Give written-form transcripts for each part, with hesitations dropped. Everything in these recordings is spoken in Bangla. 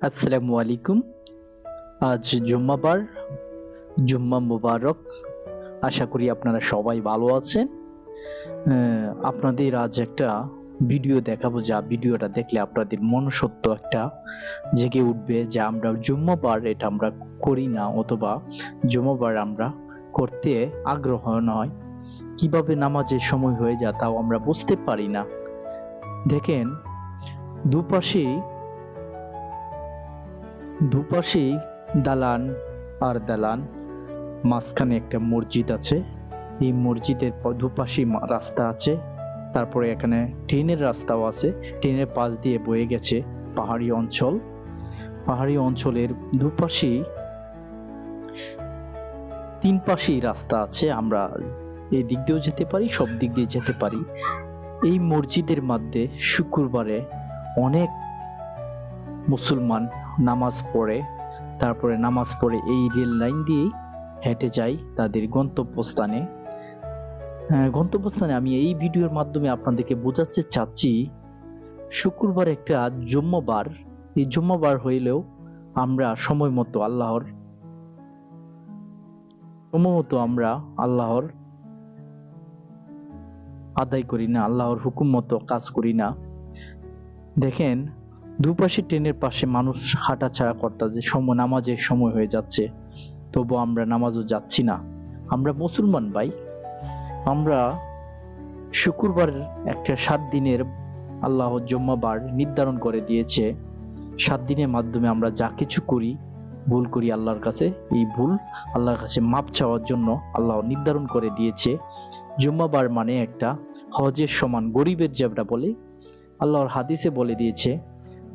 আসসালামু আলাইকুম। আজ জুম্মাবার, জুম্মা মুবারক। আশা করি আপনারা সবাই ভালো আছেন। আপনাদের আজ একটা ভিডিও দেখাবো, যা ভিডিওটা দেখলে আপনাদের মনসত্ব একটা জেগে উঠবে যে আমরা জুম্মাবার এটা আমরা করি না, অথবা জুম্মাবার আমরা করতে আগ্রহ নয়। কিভাবে নামাজের সময় হয়ে যায় তাও আমরা বুঝতে পারি না। দেখেন, দুপাশেই দুপাশেই দালান আর দালান, মাঝখানে একটা মসজিদ আছে। এই মসজিদের দুপাশে রাস্তা আছে। তারপরে এখানে ট্রেনের রাস্তাও আছে। ট্রেনের পাশ দিয়ে বয়ে গেছে পাহাড়ি অঞ্চল। পাহাড়ি অঞ্চলের দুপাশেই তিন পাশেই রাস্তা আছে। আমরা এই দিক দিয়েও যেতে পারি, সব দিক দিয়ে যেতে পারি। এই মসজিদের মধ্যে শুক্রবারে অনেক মুসলমান নামাজ পড়ে। তারপরে নামাজ পড়ে এই রেল লাইন দিয়েই হেঁটে যায় তাদের গন্তব্যস্থানে। গন্তব্যস্থানে আমি এই ভিডিওর মাধ্যমে আপনাদেরকে বোঝাতে চাচ্ছি, শুক্রবার একটা জুম্মাবার। এই জুম্মাবার হইলেও আমরা সময় মতো আল্লাহর আদায় করি না, আল্লাহর হুকুম মতো কাজ করি না। দেখেন, দুপাশে ট্রেনের পাশে মানুষ হাঁটাছাড়া করতেছে, সময় নামাজের সময় হয়ে যাচ্ছে, তবু আমরা নামাজও যাচ্ছি না। আমরা মুসলমান ভাই, আমরা শুক্রবার একটা 7 দিনের আল্লাহ জুম্মাবার নির্ধারণ করে দিয়েছে। 7 দিনের মাধ্যমে আমরা যা কিছু করি, ভুল করি আল্লাহর কাছে, এই ভুল আল্লাহর কাছে মাপ চাওয়ার জন্য আল্লাহ নির্ধারণ করে দিয়েছে। জুম্মাবার মানে একটা হজের সমান, গরিবের যেটা বলে আল্লাহর হাদিসে বলে দিয়েছে,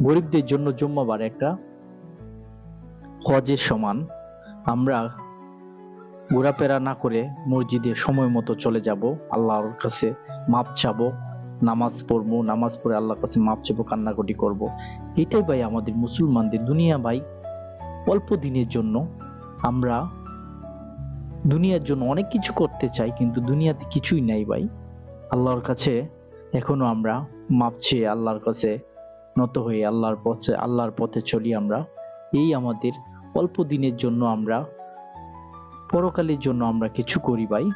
গরিবদের জন্য জুম্মাবার একটা হজের সমান। আমরা ঘোরাফেরা না করে মসজিদে সময় মতো চলে যাব, আল্লাহর কাছে মাপ চাবো, নামাজ পড়বো, নামাজ পড়ে আল্লাহর কাছে মাপ চাবো, কান্নাকাটি করব। এটাই ভাই আমাদের মুসলমানদের দুনিয়া ভাই। অল্প দিনের জন্য আমরা দুনিয়ার জন্য অনেক কিছু করতে চাই, কিন্তু দুনিয়াতে কিছুই নাই ভাই। আল্লাহর কাছে এখনো আমরা মাপ চেয়ে আল্লাহর কাছে নত হয়ে আল্লাহর পথে চলি আমরা। এই আমাদের অল্প দিনের জন্য আমরা পরকালের জন্য আমরা কিছু করি ভাই।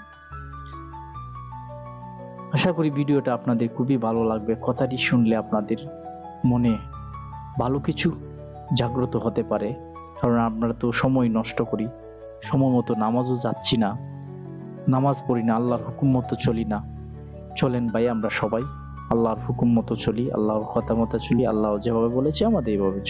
আশা করি ভিডিওটা আপনাদের খুবই ভালো লাগবে। কথাটি শুনলে আপনাদের মনে ভালো কিছু জাগ্রত হতে পারে, কারণ আমরা তো সময় নষ্ট করি, সময় মতো নামাজও যাচ্ছি না, নামাজ পড়ি না, আল্লাহর হুকুম মতো চলি না। চলেন ভাই, আমরা সবাই আল্লাহর হুকুম মতো চলি, আল্লাহর কথা মতো চলি। আল্লাহ যেভাবে বলেছে আমাদের এইভাবে